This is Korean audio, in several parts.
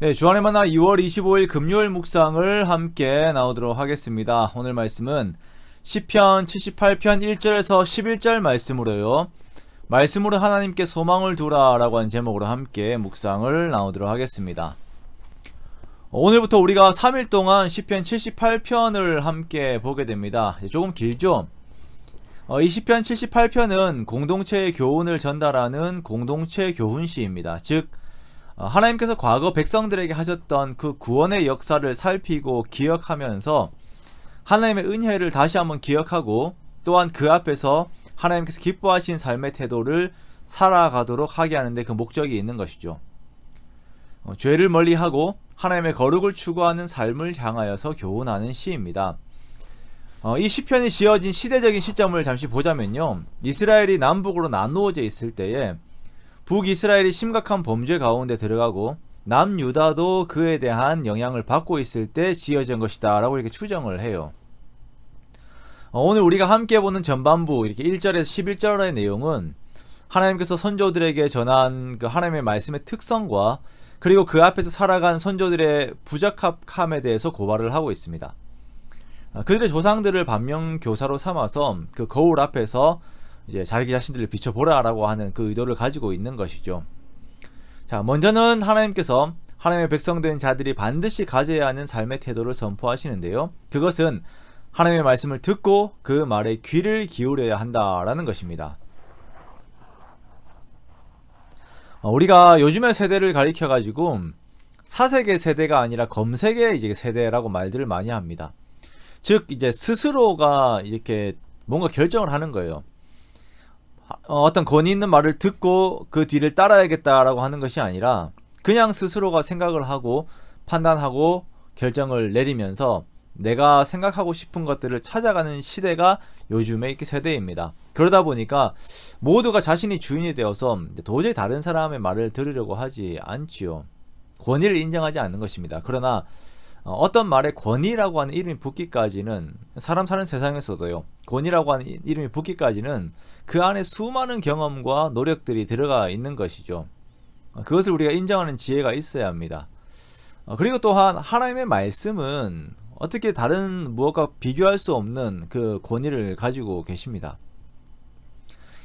네, 주안의 만나 2월 25일 금요일 묵상을 함께 나오도록 하겠습니다. 오늘 말씀은 시편 78편 1절에서 11절 말씀으로요. 말씀으로 하나님께 소망을 두라 라고 하는 제목으로 함께 묵상을 나오도록 하겠습니다. 오늘부터 우리가 3일 동안 시편 78편을 함께 보게 됩니다. 조금 길죠? 이 시편 78편은 공동체의 교훈을 전달하는 공동체 교훈시입니다. 즉 하나님께서 과거 백성들에게 하셨던 그 구원의 역사를 살피고 기억하면서 하나님의 은혜를 다시 한번 기억하고 또한 그 앞에서 하나님께서 기뻐하신 삶의 태도를 살아가도록 하게 하는데 그 목적이 있는 것이죠. 죄를 멀리하고 하나님의 거룩을 추구하는 삶을 향하여서 교훈하는 시입니다. 이 시편이 지어진 시대적인 시점을 잠시 보자면요, 이스라엘이 남북으로 나누어져 있을 때에 북이스라엘이 심각한 범죄 가운데 들어가고 남유다도 그에 대한 영향을 받고 있을 때 지어진 것이다 라고 이렇게 추정을 해요. 오늘 우리가 함께 보는 전반부 이렇게 1절에서 11절의 내용은 하나님께서 선조들에게 전한 그 하나님의 말씀의 특성과 그리고 그 앞에서 살아간 선조들의 부적합함에 대해서 고발을 하고 있습니다. 그들의 조상들을 반면교사로 삼아서 그 거울 앞에서 이제 자기 자신들을 비춰보라 라고 하는 그 의도를 가지고 있는 것이죠. 자, 먼저는 하나님께서 하나님의 백성된 자들이 반드시 가져야 하는 삶의 태도를 선포하시는데요, 그것은 하나님의 말씀을 듣고 그 말에 귀를 기울여야 한다라는 것입니다. 우리가 요즘의 세대를 가리켜 가지고 사세계 세대가 아니라 검세계 이제 세대라고 말들을 많이 합니다. 즉 이제 스스로가 이렇게 뭔가 결정을 하는 거예요. 어떤 권위 있는 말을 듣고 그 뒤를 따라야겠다라고 하는 것이 아니라 그냥 스스로가 생각을 하고 판단하고 결정을 내리면서 내가 생각하고 싶은 것들을 찾아가는 시대가 요즘의 이렇게 세대입니다. 그러다 보니까 모두가 자신이 주인이 되어서 도저히 다른 사람의 말을 들으려고 하지 않지요. 권위를 인정하지 않는 것입니다. 그러나 어떤 말에 권위라고 하는 이름이 붙기까지는, 사람 사는 세상에서도요, 권위라고 하는 이름이 붙기까지는 그 안에 수많은 경험과 노력들이 들어가 있는 것이죠. 그것을 우리가 인정하는 지혜가 있어야 합니다. 그리고 또한 하나님의 말씀은 어떻게 다른 무엇과 비교할 수 없는 그 권위를 가지고 계십니다.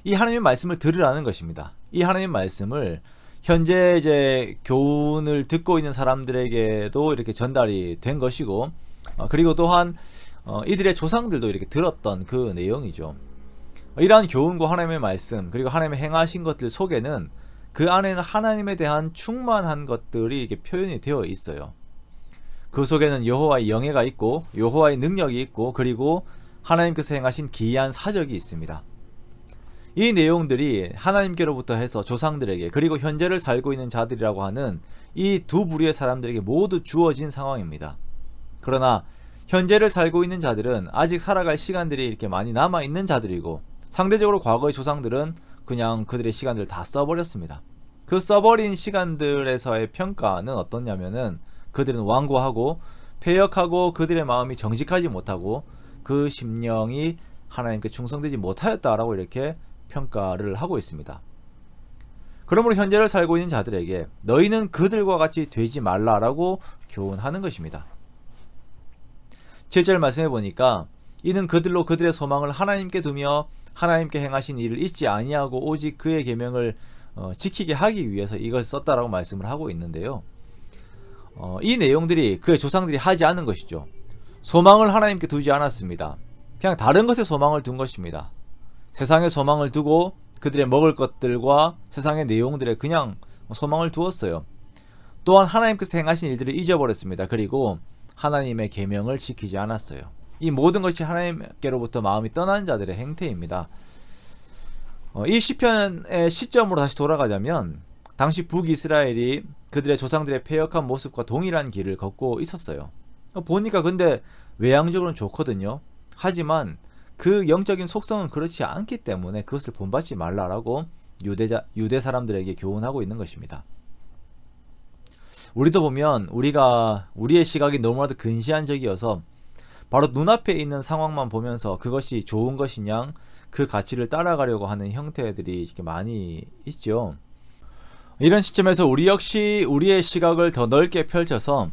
이 하나님의 말씀을 들으라는 것입니다. 이 하나님의 말씀을 현재 이제 교훈을 듣고 있는 사람들에게도 이렇게 전달이 된 것이고, 그리고 또한 이들의 조상들도 이렇게 들었던 그 내용이죠. 이러한 교훈과 하나님의 말씀 그리고 하나님의 행하신 것들 속에는 그 안에는 하나님에 대한 충만한 것들이 이렇게 표현이 되어 있어요. 그 속에는 여호와의 영예가 있고 여호와의 능력이 있고 그리고 하나님께서 행하신 기이한 사적이 있습니다. 이 내용들이 하나님께로부터 해서 조상들에게 그리고 현재를 살고 있는 자들이라고 하는 이 두 부류의 사람들에게 모두 주어진 상황입니다. 그러나 현재를 살고 있는 자들은 아직 살아갈 시간들이 이렇게 많이 남아있는 자들이고, 상대적으로 과거의 조상들은 그냥 그들의 시간들을 다 써버렸습니다. 그 써버린 시간들에서의 평가는 어떻냐면은 그들은 완고하고 패역하고 그들의 마음이 정직하지 못하고 그 심령이 하나님께 충성되지 못하였다라고 이렇게 평가를 하고 있습니다. 그러므로 현재를 살고 있는 자들에게 너희는 그들과 같이 되지 말라라고 교훈하는 것입니다. 7절 말씀해 보니까 이는 그들로 그들의 소망을 하나님께 두며 하나님께 행하신 일을 잊지 아니하고 오직 그의 계명을 지키게 하기 위해서 이것을 썼다라고 말씀을 하고 있는데요, 이 내용들이 그의 조상들이 하지 않은 것이죠. 소망을 하나님께 두지 않았습니다. 그냥 다른 것에 소망을 둔 것입니다. 세상에 소망을 두고 그들의 먹을 것들과 세상의 내용들에 그냥 소망을 두었어요. 또한 하나님께서 행하신 일들을 잊어버렸습니다. 그리고 하나님의 계명을 지키지 않았어요. 이 모든 것이 하나님께로부터 마음이 떠난 자들의 행태입니다. 이 시편의 시점으로 다시 돌아가자면 당시 북이스라엘이 그들의 조상들의 패역한 모습과 동일한 길을 걷고 있었어요. 보니까 근데 외향적으로는 좋거든요. 하지만 그 영적인 속성은 그렇지 않기 때문에 그것을 본받지 말라라고 유대 사람들에게 교훈하고 있는 것입니다. 우리도 보면 우리의 시각이 너무나도 근시안적이어서 바로 눈앞에 있는 상황만 보면서 그것이 좋은 것이냐 그 가치를 따라가려고 하는 형태들이 이렇게 많이 있죠. 이런 시점에서 우리 역시 우리의 시각을 더 넓게 펼쳐서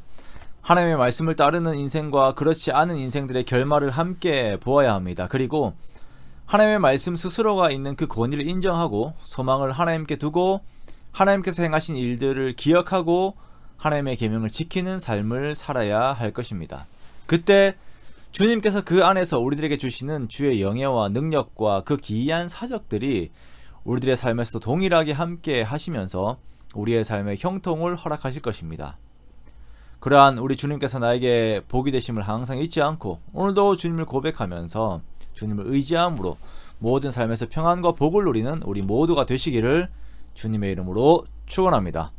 하나님의 말씀을 따르는 인생과 그렇지 않은 인생들의 결말을 함께 보아야 합니다. 그리고 하나님의 말씀 스스로가 있는 그 권위를 인정하고 소망을 하나님께 두고 하나님께서 행하신 일들을 기억하고 하나님의 계명을 지키는 삶을 살아야 할 것입니다. 그때 주님께서 그 안에서 우리들에게 주시는 주의 영예와 능력과 그 기이한 사적들이 우리들의 삶에서도 동일하게 함께 하시면서 우리의 삶의 형통을 허락하실 것입니다. 그러한 우리 주님께서 나에게 복이 되심을 항상 잊지 않고 오늘도 주님을 고백하면서 주님을 의지함으로 모든 삶에서 평안과 복을 누리는 우리 모두가 되시기를 주님의 이름으로 축원합니다.